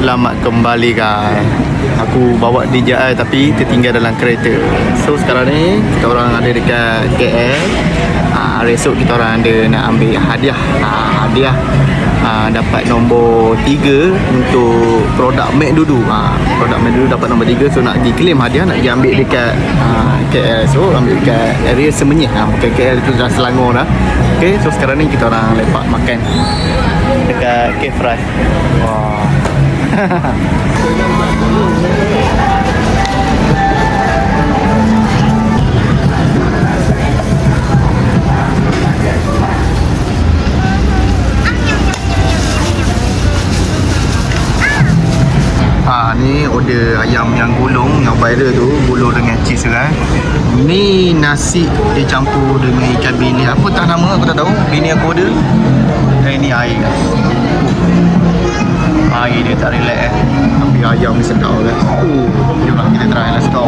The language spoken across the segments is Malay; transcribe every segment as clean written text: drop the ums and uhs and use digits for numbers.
Selamat kembali guys. Aku bawa DJI tapi tertinggal dalam kereta. So sekarang ni kita orang ada dekat KL. Hari esok kita orang ada nak ambil hadiah. Dapat nombor 3 untuk produk Mac Dudu. Produk Mac Dudu dapat nombor 3. So nak pergi claim hadiah, nak pergi ambil dekat KL. So ambil dekat area Semenyih. Bukan KL, itu dah Selangor dah. Okay, so sekarang ni kita orang lepak makan dekat K-Fry. Wah. Ni order ayam yang gulung, yang viral tu, gulung dengan cheese kan. Ni nasi dicampur dengan ikan bilis. Apa tak nama aku tak tahu. Bini aku order. Dan ini air. Air dia tak relax tapi ayam ni sedap kan. Jom lah kita try, let's go.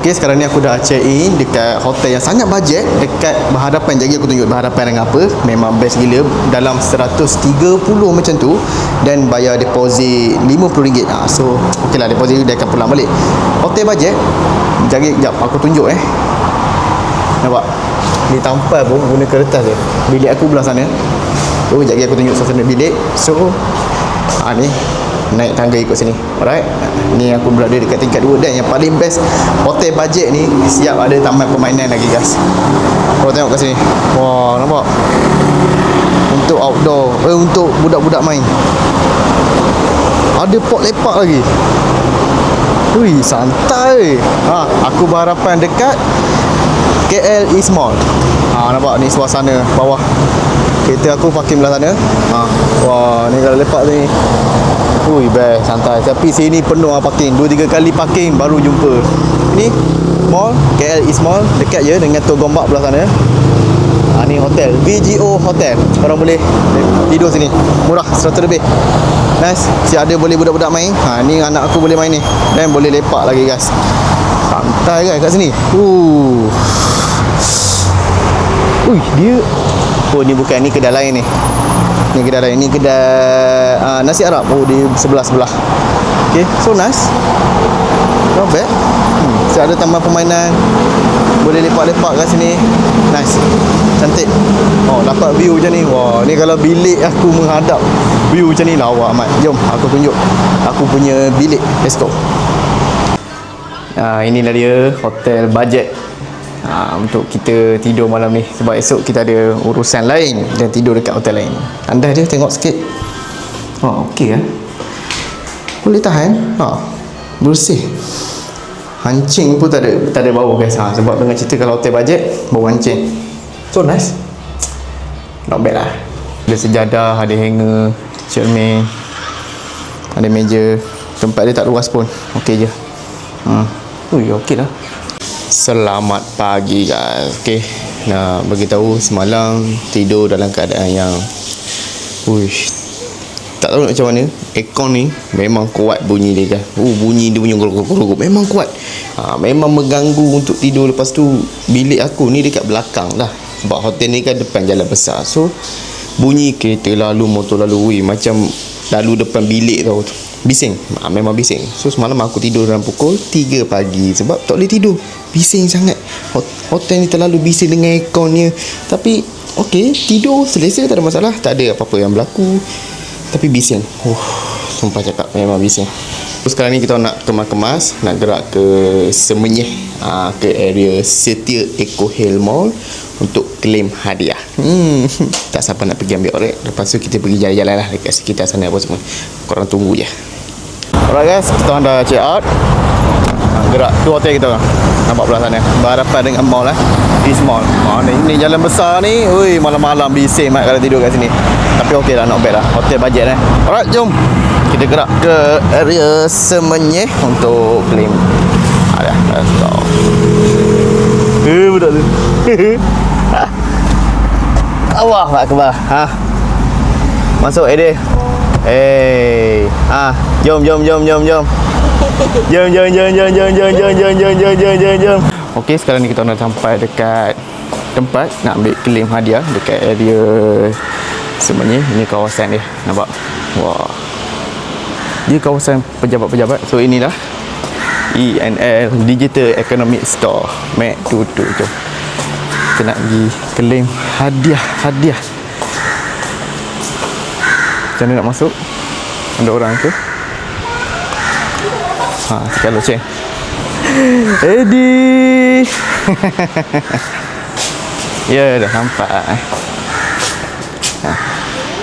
Okay, sekarang ni aku dah check in dekat hotel yang sangat bajet dekat Berhadapan. Jadi aku tunjuk Berhadapan dengan apa. Memang best gila. Dalam 130 macam tu. Dan bayar deposit RM50. So ok lah, deposit dia akan pulang balik. Hotel bajet. Jadi sekejap aku tunjuk Nampak? Ni tampal pun guna kertas je. Bilik aku belah sana. So sekejap lagi aku tunjuk suasana bilik. So ni naik tangga ikut sini. Alright. Ni aku berada dekat tingkat 2. Dan yang paling best, hotel bajet ni siap ada taman permainan lagi guys. Kau tengok kat sini. Wah, nampak? Untuk outdoor, untuk budak-budak main. Ada pot lepak lagi. Ui, santai. Aku berhadapan dekat KL East Mall. Nampak ni suasana bawah. Kereta aku parking belah sana. Wah, ni kalau lepak ni. Ui, best, santai. Tapi sini penuh parking. 2-3 kali parking baru jumpa. Ni mall, KL East Mall. Dekat je dengan Tok Gombak belah sana. Ni hotel, VGO Hotel. Korang boleh tidur sini. Murah, 100 lebih. Nice. Si ada boleh budak-budak main. Ni anak aku boleh main ni. Dan boleh lepak lagi guys. Santai guys kat sini. Ui, dia. Oh, ni bukan, ni kedai lain ni. Ni kedai lain, ni kedai nasi Arab. Oh, di sebelah-sebelah. Okay, so nice. Not bad. Ada taman permainan. Boleh lepak-lepak kat sini. Nice. Cantik. Oh, dapat view macam ni. Wah, ni kalau bilik aku menghadap view macam ni lawa amat. Jom, aku tunjuk aku punya bilik. Let's go. Inilah dia hotel bajet. Untuk kita tidur malam ni. Sebab esok kita ada urusan lain dan tidur dekat hotel lain. Anda je tengok sikit. Okey lah. Boleh tahan. Bersih. Hancing pun tak ada bau guys. Sebab dengan cerita kalau hotel bajet, bau hancing. So nice. Not bad lah. Ada sejadah, ada hanger, cermin, ada meja. Tempat dia tak luas pun. Okey je. Ui, okey lah. Selamat pagi guys. Okay, nak beritahu semalam tidur dalam keadaan yang tak tahu nak macam mana. Aircon ni memang kuat bunyi dia guys. Bunyi dia punya guruk-guruk memang kuat. Memang mengganggu untuk tidur. Lepas tu bilik aku ni dekat belakang lah. Sebab hotel ni kan depan jalan besar. So bunyi kereta lalu, motor lalu, macam lalu depan bilik tau. Bising. Memang bising. So semalam aku tidur dalam pukul 3 pagi. Sebab tak boleh tidur. Bising sangat. Hotel ni terlalu bising dengan airconnya. Tapi okey, tidur selesa, tak ada masalah. Tak ada apa-apa yang berlaku. Tapi bising. Sumpah cakap memang bising. So sekarang ni kita nak kemas-kemas, nak gerak ke Semenyih, ke area Setia Eco Hill Mall untuk claim hadiah. Tak siapa nak pergi ambil orek. Lepas tu kita pergi jalan-jalan lah dekat sekitar sana apa semua. Korang tunggu je. Alright guys, kita orang dah check out. Gerak tu hotel kita orang. Nampak belah sana. Berhadapan dengan mall East Mall. Ni jalan besar ni. Malam-malam bising mat kalau tidur kat sini. Tapi okey lah, not bad lah. Hotel bajet Alright, jom. Kita gerak ke area Semenyih untuk claim. Let's go. Budak tu. Allahu akbar. Ha. Masuk Ede. Jom. Jom. Okey, sekarang ni kita nak sampai dekat tempat nak ambil claim hadiah dekat area sebenarnya ini kawasan dia. Nampak? Wah. Dia kawasan pejabat-pejabat. So inilah ENL Digital Economic Store. Mek tutup jom. Kita nak pergi claim hadiah. Macam mana nak masuk? Ada orang ke? Sekali cek. Eddie. Ya, dah sampai.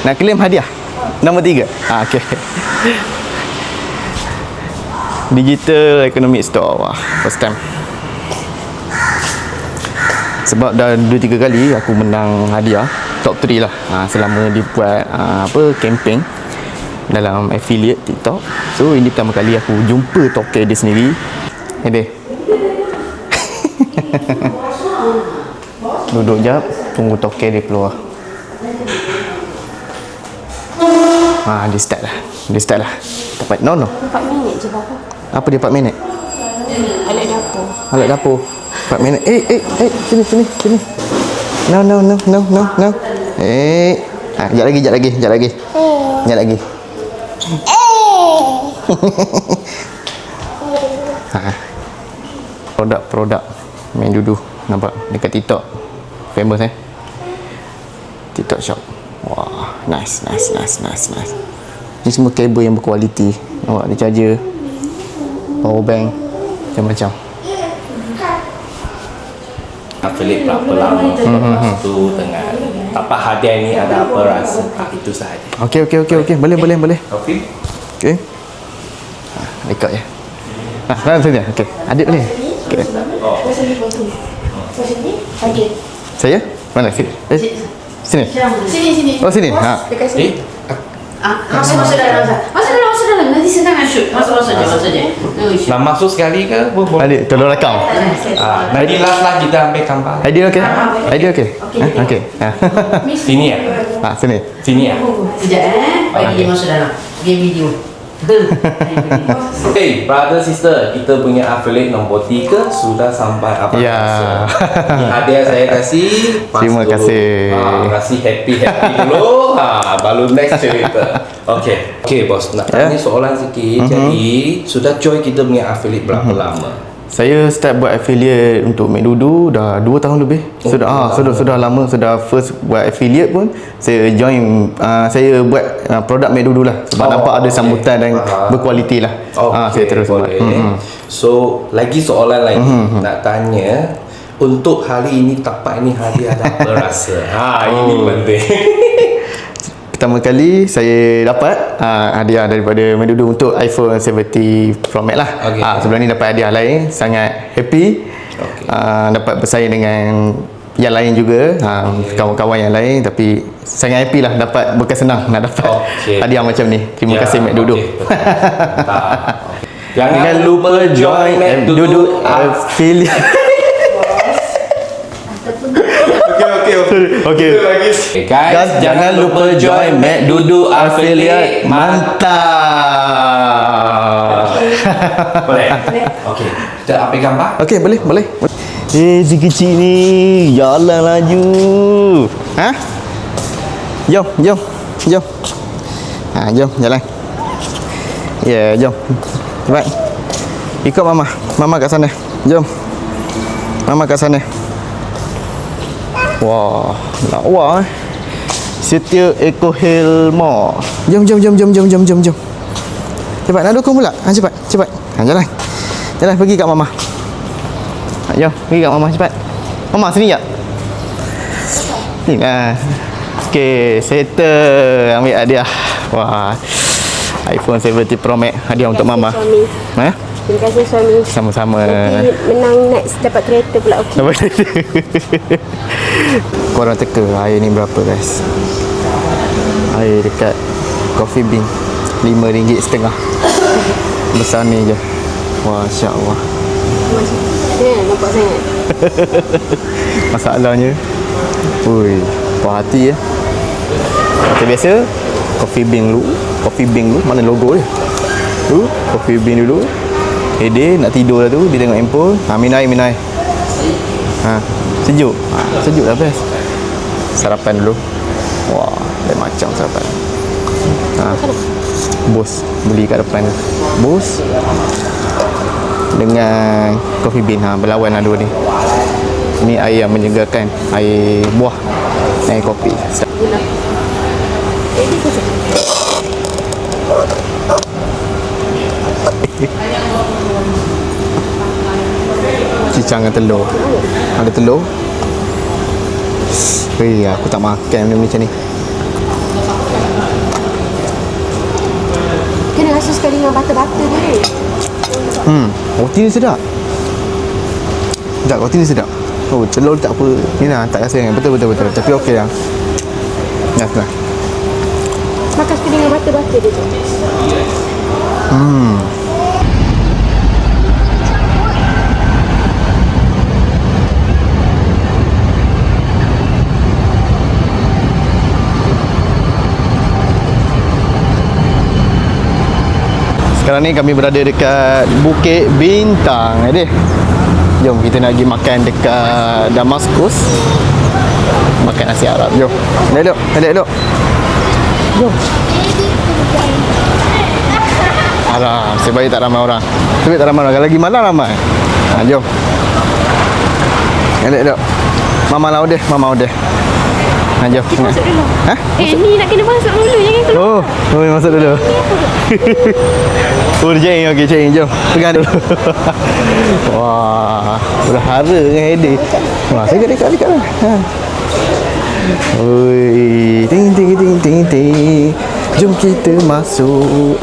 Nak claim hadiah nombor 3. Okey. Digital Economic Store. Wah, first time. Sebab dah 2-3 kali aku menang hadiah top 3 lah. Selama dibuat campaign dalam affiliate TikTok. So ini pertama kali aku jumpa token dia sendiri. Deh. Duduk jap, tunggu token dia keluar. Dia start lah. Tepat. No. 4 minit je Bapa. Apa dia 4 minit? Alat dapur. 4 minit. Sini. No. Sekejap lagi. Produk main duduk. Nampak dekat TikTok. Famous TikTok shop. Wah, nice. Ni semua kabel yang berkualiti. Nampak dia charger, power bank, macam-macam. Affiliate berapa lama. Lepas tu dengan dapat hadiah ni ada apa rasa. Itu sahaja. Okey. Boleh. Okey. Okey. Dekat ya. Sini. Okey. Adik boleh. Okey. Saya? Mana? Sini. Sini. Oh, sini. Masuk dalam. Nanti senang shoot. Masuk je. Nak masuk sekali ke? Boleh. Adik, tolong rakam. Nanti last kita ambil gambar. Idea okey? Okey. Sini ya? Sini. Sini ya? Sekejap bagi dia masuk dalam. Game video. Hey, brother, sister, kita punya affiliate nombor 3 sudah sampai apa Ya. Ini hadiah saya kasih. Terima kasih. Kasih happy dulu. Baru next cerita. Okay, bos. Nak tanya soalan sikit. Jadi, sudah join kita punya affiliate berapa lama? Saya start buat affiliate untuk McDudu dah 2 tahun lebih. Sudah lama. Sudah first buat affiliate pun saya join, saya buat produk McDudu lah. Sebab nampak ada sambutan dan berkualiti lah. Saya terus buat. So, lagi soalan lagi nak tanya. Untuk hari ini tapak ini hadiah ada apa rasa? Ini penting. Pertama kali saya dapat hadiah daripada McDudu untuk iPhone 70 Pro Max lah. Sebelum ni dapat hadiah lain, sangat happy. Dapat bersaing dengan yang lain juga, kawan-kawan yang lain, tapi sangat happy lah dapat, bukan senang nak dapat hadiah macam ni. Terima kasih McDudu. Jangan lupa join McDudu affiliate. Okay. Guys, jangan lupa join McDudu affiliate. Mantap. Boleh? Okay. Kita ambil gambar? Okay, boleh. Si kecil ni jalan laju. Jom. Jom jalan. Jom. Cepat. Ikut mama. Mama kat sana. Jom. Mama kat sana. Wah, lawa Setia Eco Hill Mall. Jom. Cepat, nak dukung pula. Cepat. Jalan, pergi kat mama. Jom, pergi kat mama cepat. Mama sini jap. Ni lah. Okey, settle. Ambil hadiah. Wah, iPhone 70 Pro Max hadiah untuk mama. Terima kasih suami. Sama-sama. Nanti menang next dapat kereta pula. Okey. Korang teka air ni berapa guys? Air dekat Coffee Bean RM5.50 besar ni je. Wah, insya-Allah. Nampak sangat. Masalahnya, ui, puas hati ya. Macam biasa, coffee bean dulu. Coffee bean dulu, mana logo dia? Tu, coffee bean dulu. Dia nak tidur dah tu, dia tengok handphone. Minum air. Sejuk. Sejuk dah best. Sarapan dulu. Wah, lain macam sarapan. Bos beli kat depan tu. Bos dengan coffee bean berlawan lah dua ni. Ni air yang menyegarkan, air buah, air kopi. Cicang dengan telur. Ada telur. Aku tak makan benda macam ni. Kena rasa sekali dengan butter-butter ni. Roti ni sedap. Roti ni sedap. Oh, telur tak apa. Ni lah, tak rasa kan. Betul. Tapi okey lah. Dah. Makan sekali dengan butter-butter dia tu. Sekarang ni kami berada dekat Bukit Bintang. Jom kita nak pergi makan dekat Damaskus. Makan nasi Arab. Jom. Duduk. Jom. Alah, sebaik tak ramai orang. Kalau lagi malam ramai. Jom. Duduk. Mama order. Jom. Kita masuk dulu. Ni nak kena masuk dulu. Jangan keluar. Oh, masuk dulu. Dia okey, jom. Pegang dulu. Wah, berhara dengan Hedi. Wah, saya dekat lah. Oi, ting. Jom kita masuk.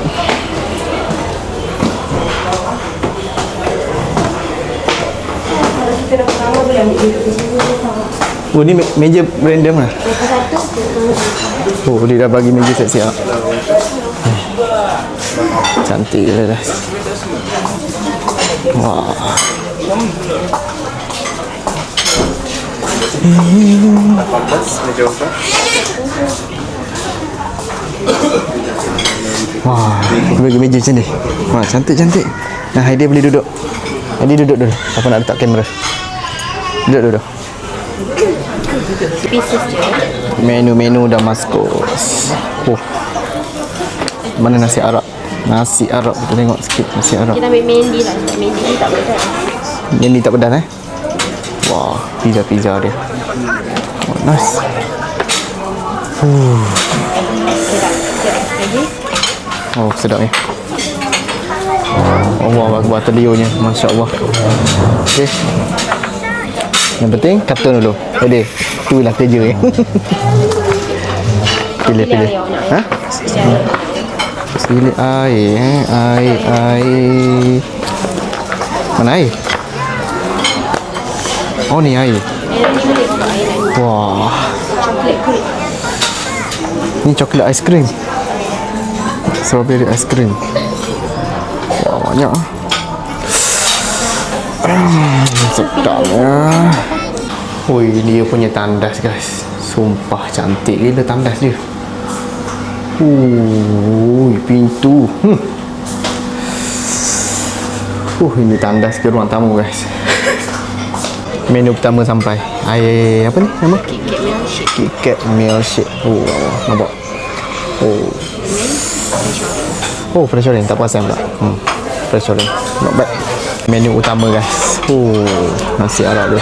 Oh, ni meja random lah. Oh, dia dah bagi meja siap-siap. Cantik je dah. Wah. Wah, dia bagi meja macam ni. Wah, cantik. Nah, Haidi boleh duduk. Haidi duduk dulu. Apa nak letak kamera? Duduk. Menu Damaskus. Oh. Mana nasi Arab? Kita tengok sikit nasi Arab. Kita ambil mendi lah. Mendi ni tak pedas. Mendi tak pedas Wah, pizza dia. Oh, nice. Oh, sedap ni. Allah Akbar, telurnya. Masya Allah. Okay. Yang penting kartun dulu. Itulah kerja ni. Pilih. Pilih air. Mana air? Oh, ni air. Wah. Ni coklat aiskrim. Strawberry aiskrim. Wah, banyak. Sedapnya. Oi, dia punya tandas guys. Sumpah cantik gila tandas dia. Pintu. Ini tandas ke ruang tamu guys. Menu pertama sampai. Air apa ni nama? KitKat milkshake. Nampak. Fresh orange tak perasan pula. Fresh orange. Not bad. Menu utama guys. Nasi Arab dia.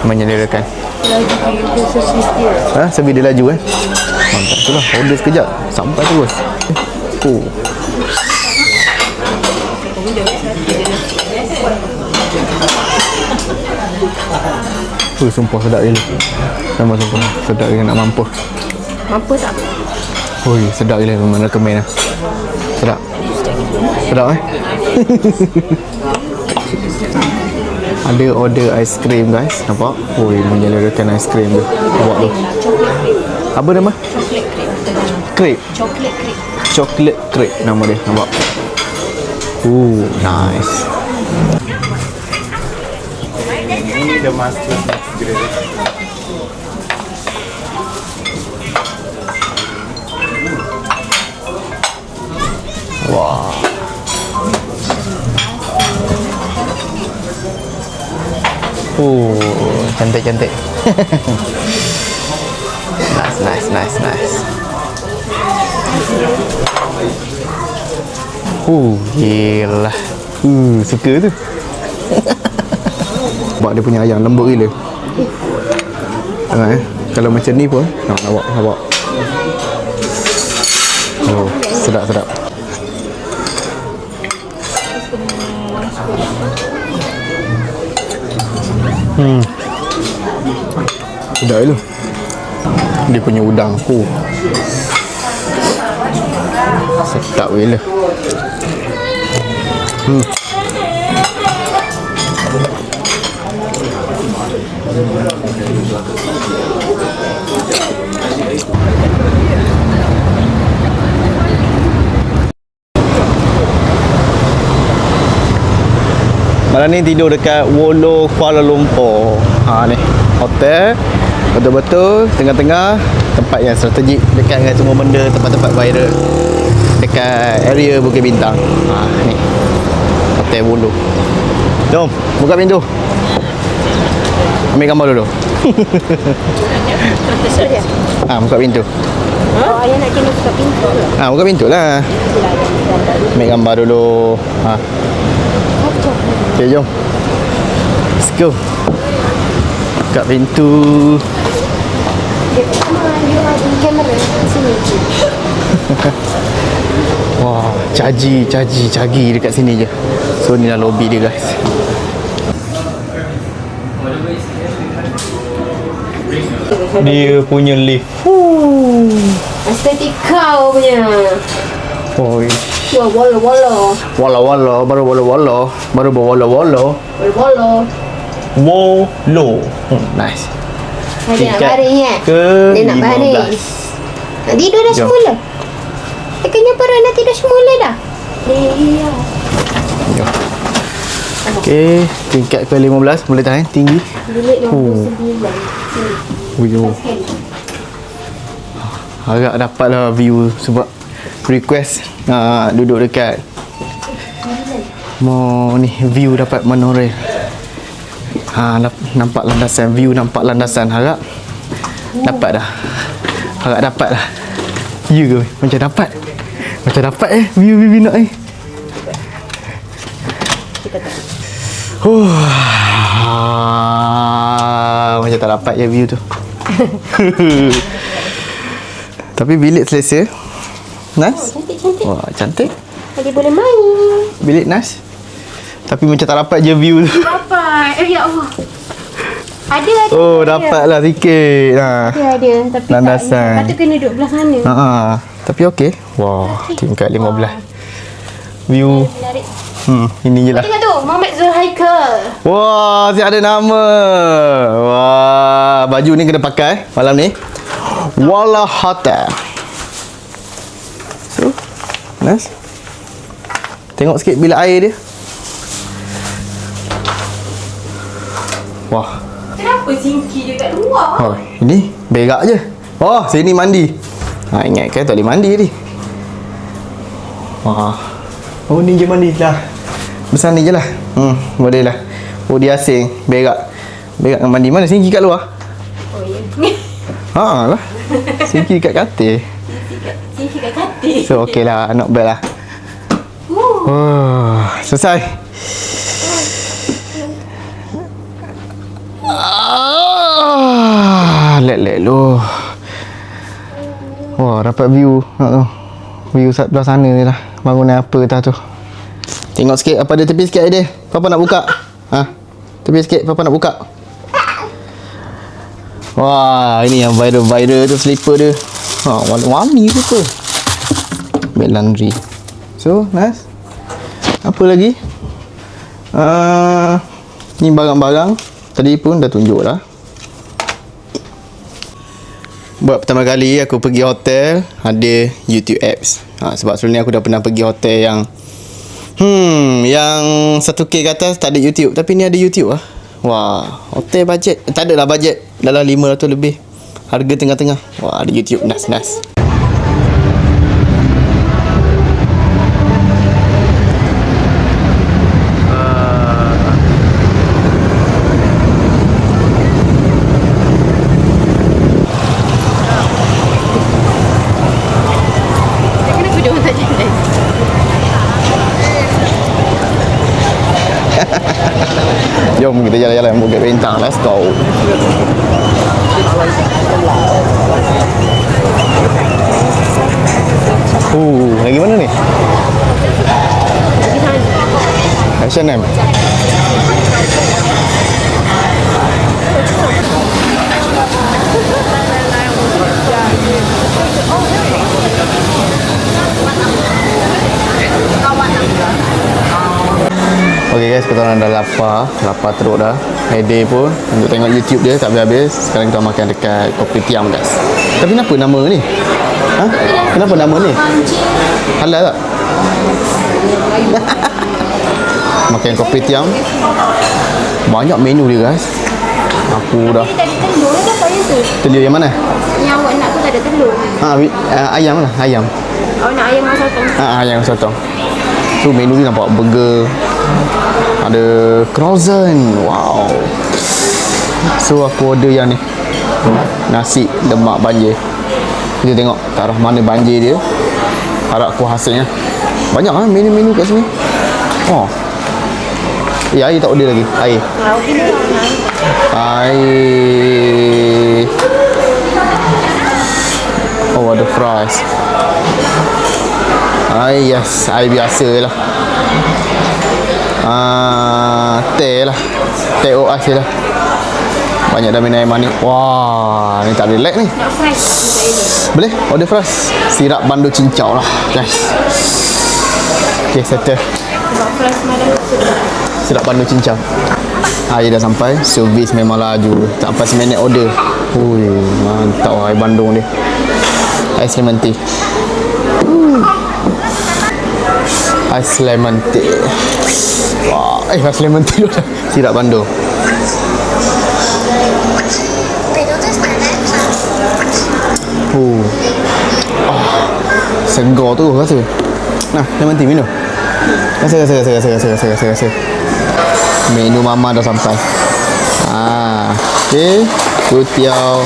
Menyelerakan. Sebi dia laju mantap tu lah. Order sekejap sampai terus. Sumpah sedap gila. Sama sumpah sedap gila nak mampus. Mampu tak? Sedap gila memang recommend lah. Sedap Ada order aiskrim guys. Nampak? Menyelerakan aiskrim tu. Nampak tu. Apa nama? Crepe. Chocolate crepe nama dia. Nampak? Nice. Ini the master grill. Wah. Cantik. Nice. Gila. Suka tu. Buat dia punya ayam lembut gila. Tengok kalau macam ni pun nak bawa. Oh, sedap. Sedap tu. Dia punya udang. Sedap gila. Malam ni tidur dekat Wolo Kuala Lumpur. Ni hotel betul-betul tengah-tengah, tempat yang strategik dekat dengan semua benda, tempat-tempat viral dekat area Bukit Bintang. Ni Hotel Wolo. Jom buka pintu. Ambil gambar dulu. Buka pintu. Ayah nak kena buka pintu ke? Buka pintu lah. Ambil gambar dulu. Okay, jom. Let's go. Buka pintu. Kamera sini. Wah, caji dekat sini je. So ni lah lobby dia guys. Dia punya lift. Estetik kau punya. Oi. Wah, wala-wala. Wala-wala, baru wala-wala. Wala-wala. Wolo. Nice. Dia nak Tingkat baring kan? ke Dia nak baring. 15. Nak tidur dah Jom. semula. Tekannya perut nak tidur semula dah. Iya. Okey, tingkat ke 15 boleh tahan tinggi. Bilik nombor 9. Uyo. Agak dapatlah view sebab request duduk dekat ni view dapat monorail. Nampak landasan, view nampak landasan. Harap dapat dah. Ya ke? Macam dapat view nak macam tak dapat je view tu. Tapi bilik selesa. Nice. Cantik-cantik. Wah, cantik. Dia boleh main. Bilik nice. Tapi macam tak dapat je view tu. Dapat. Ya Allah. Ada. Oh, dapatlah sikit. Ada. Tapi landasan. tak. Patut kena duduk belah sana. Tapi okey. Wah, tingkat 15. View. Menarik. Ini je lah. Tengok tu, Muhammad Zulhaikal. Wah, si ada nama. Wah, baju ni kena pakai malam ni. Wala Hotel. So, nice. Tengok sikit bilik air dia. Wah. Kenapa singki dekat luar? Ini berak je. Oh, sini mandi. Ingatkan tak boleh mandi tadi. Wah. Oh, ni je mandi lah. Besar ni je lah. Boleh lah. Oh, dia asing. Berak dengan mandi. Mana singki kat luar? Oh, ya. Lah. Singki kat katil. Singki kat katil. So, okey lah. Not bad lah. Selesai. Let lu. Wah, dapat view. View sebelah sana ni lah. Bangunan apa dah tu. Tengok sikit apa ada tepi sikit dia. Papa nak buka. Tepi sikit Papa nak buka. Wah, ini yang viral tu slipper dia. Warna-warni tu tu. Bed laundry. So, nice. Apa lagi? Ni barang-barang. Tadi pun dah tunjuk lah. Buat pertama kali aku pergi hotel ada YouTube apps. Sebab sebelum ni aku dah pernah pergi hotel yang yang 1K ke atas tak ada YouTube. Tapi ni ada YouTube lah. Wah, hotel bajet. Tak adalah bajet. Dalam 500 lebih. Harga tengah-tengah. Wah, ada YouTube. Nice. Kenapa dia orang tak jalan? Jom kita jalan-jalan Bukit Bintang. Let's go. Lagi mana ni? H&M. Okay guys, kita orang dah lapar teruk dah. Headache pun untuk tengok YouTube dia tak habis-habis. Sekarang kita makan dekat Kopitiam guys. Tapi kenapa nama ni? Ha? Kenapa nama ni? Halal tak? Makan Kopitiam. Banyak menu dia guys. Aku dah. Tadi telur ke apa yang tu? Telur yang mana? Yang awak nak tu tak ada telur. Ayam lah, ayam. Awak nak ayam masak sotong. Ayam sotong. Tu menu ni nampak burger. Ada croissant. Wow. So aku order yang ni. Nasi lemak banjir. Kita tengok ke arah mana banjir dia. Harap aku hasilnya. Banyak lah menu-menu kat sini. Oh. Air tak order lagi. Air. Air. Oh, ada fries. Air, yes. Air biasa lah. Teh lah. Teh OAS je lah. Banyak dah minum air manis. Wah, ni tak relax ni. Nak fries tak? Boleh? Order fries. Sirap bandu cincau lah guys. Okay, settle. Sebab fries malam Sirap bandu cincau. Air dah sampai. Servis memang laju. Tak sampai seminit order. Ui, mantap air bandung dia. Ais lemon tea. Ais lemon tea. Wah, ais lemon tea dah. Sirap bandung. Segar tu rasa. Nah, lemon tea minum. Rasa. Menu mama dah sampai. Okay. Kutiau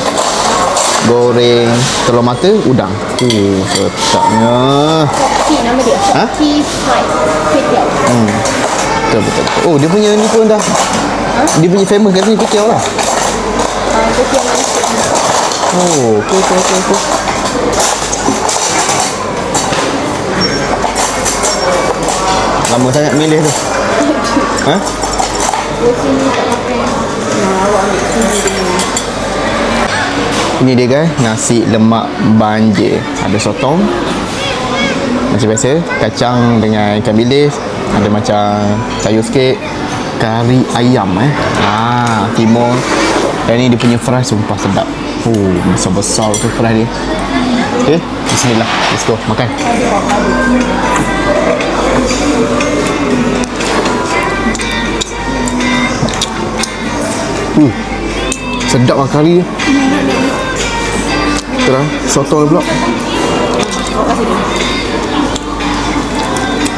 goreng telur mata udang. Sedapnya. Tea nama dia. Ha? Tea fried kwetiau. Betul. Oh, dia punya ni pun dah. Dia punya famous kat sini kutiau lah. Kwetiau manis. Oh, okay. Lama sangat milih tu. Ha? Sini tak pakai. Awak ambil sini. Ini dia guys, nasi lemak banjir. Ada sotong macam biasa, kacang dengan ikan bilis, ada macam sayur sikit, kari ayam timun. Dan ni dia punya fries sumpah sedap. Besar-besar tu fries dia. Okay, bismillah. Let's go, makan. Sedap lah kari dia. Terang, sotong dia pula.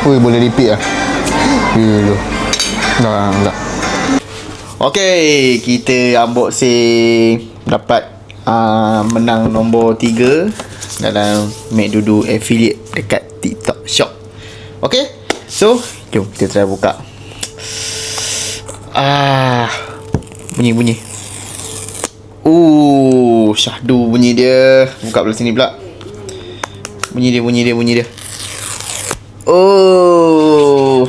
Boleh repeat lah. Tak. Okay, kita unboxing. Dapat menang nombor 3 dalam McDudu affiliate dekat TikTok Shop. Okay, so jom kita try buka. Bunyi. Syahdu bunyi dia. Buka belah sini pula. Bunyi dia. Oh,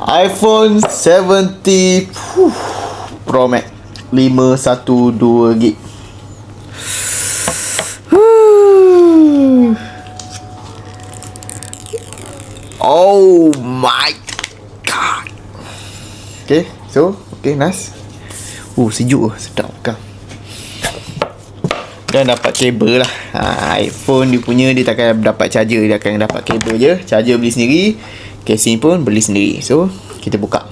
iPhone 70 Pro Max 512 GB. Oh my god. Okay, nice. Sejuk sedap kan. Dan dapat kabel lah. iPhone dia punya, dia takkan dapat charger, dia akan dapat kabel je. Charger beli sendiri, casing pun beli sendiri. So kita buka.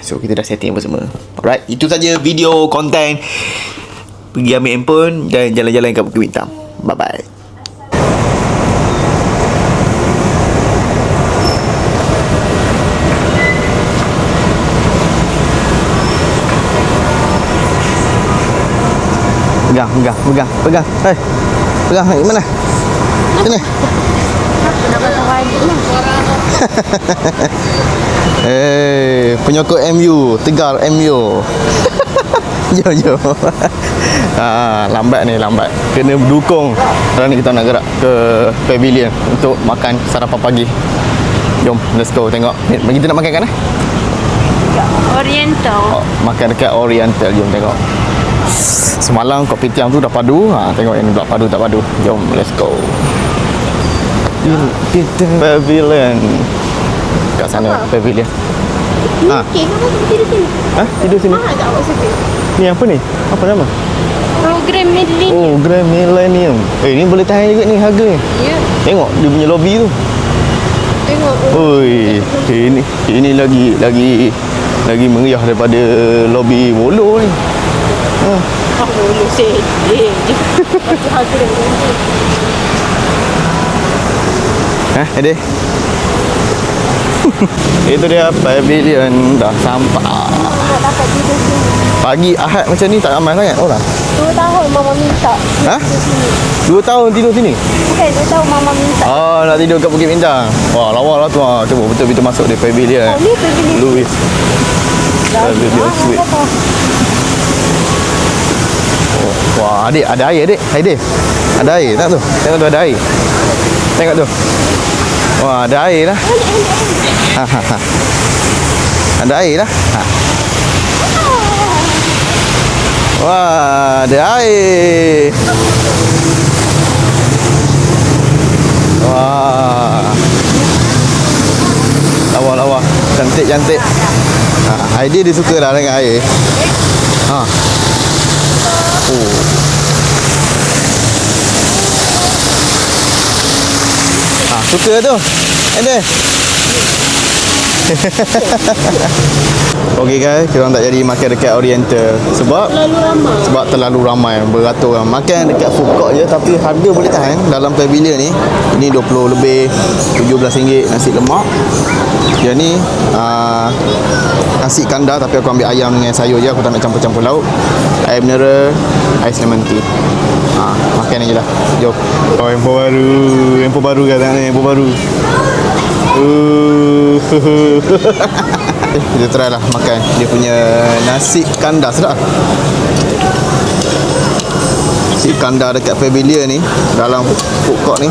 So kita dah setting apa semua. Alright, itu saja video konten pergi ambil handphone dan jalan-jalan kat Bukit Bintang. Bye bye. Pegang. Hei. Pegang, mana? Sini. Nak kata wajib lah. Penyokong MU, Tegar MU. Jom. Lambat. Kena dukung. Sekarang ni kita nak gerak ke pavilion untuk makan sarapan pagi. Jom, let's go tengok. Kita nak makan kat mana? Oriental. Makan dekat Oriental. Jom tengok. Semalam kopi tiam tu dah padu. Tengok yang ni pula padu tak padu. Jom, let's go. Kita pavilion. Kat sana pavilion. Okey, kamu tidur sini. Tidur sini. Mahal tak awak sepi? Ni apa ni? Apa nama? Program Millennium. Oh, Grand Millennium. Ni boleh tahan juga ni harga ni. Ya. Tengok dia punya lobby tu. Tengok. Oi, ini lagi meriah daripada lobby Wolo ni. Boleh sedih. Lepas harga dia. Ada. Itu dia pavilion dah sampai. Nak dapat tidur sini. Pagi Ahad macam ni tak ramai sangat orang. 2 tahun mama minta. Tidur sini. 2 tahun tidur sini? Bukan 2 tahun mama minta. Nak tidur kat Bukit Bintang. Wah, lawa lah tu. Cuba betul-betul masuk dia pavilion. Oh, ni pavilion. Louis. Pavilion suite. Wah, adik, ada air adik. Adik. Ada air tak tu? Tengok tu ada air. Tengok tu. Wah, ada air lah. Ada air lah. Wah, ada air. Wah. Lawa. Cantik. Idea dia suka lah dengan air. Suka tu. Ada. Okey guys, kita orang tak jadi makan dekat Oriental sebab terlalu ramai beratur orang. Makan dekat food court je tapi harga boleh tahan dalam pavilion ni. Ini 20 lebih, RM17 nasi lemak. Yang ni nasi kandar tapi aku ambil ayam dengan sayur je, aku tak nak campur-campur lauk. Air mineral, ais lemon tea. Makan je lah. Jom. Handphone baru kan tengok ni, handphone baru. Kita try lah makan dia punya nasi kandar. Sedap. Nasi kandar dekat pavilion ni, dalam food court ni.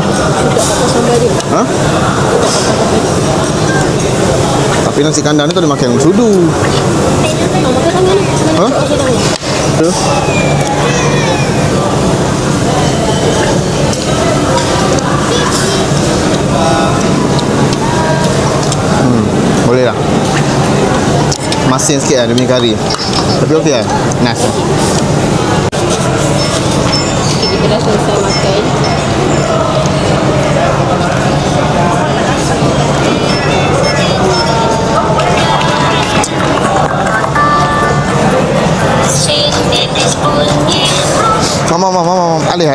Tapi nasi kandar ni tak boleh makan dengan sudu. Tu. Boleh lah. Masin sikit lah dia punya kari. Tapi okey lah. Nice lah. Kita dah selesai makan. Mama. Alih.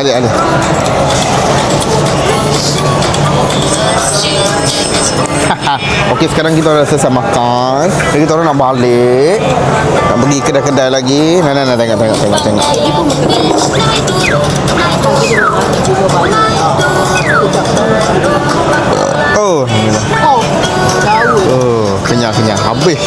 Okey, sekarang kita dah selesai makan. Jadi kita orang nak balik. Nak pergi kedai-kedai lagi. Nah, tengok. Oh, kenyang. Habis.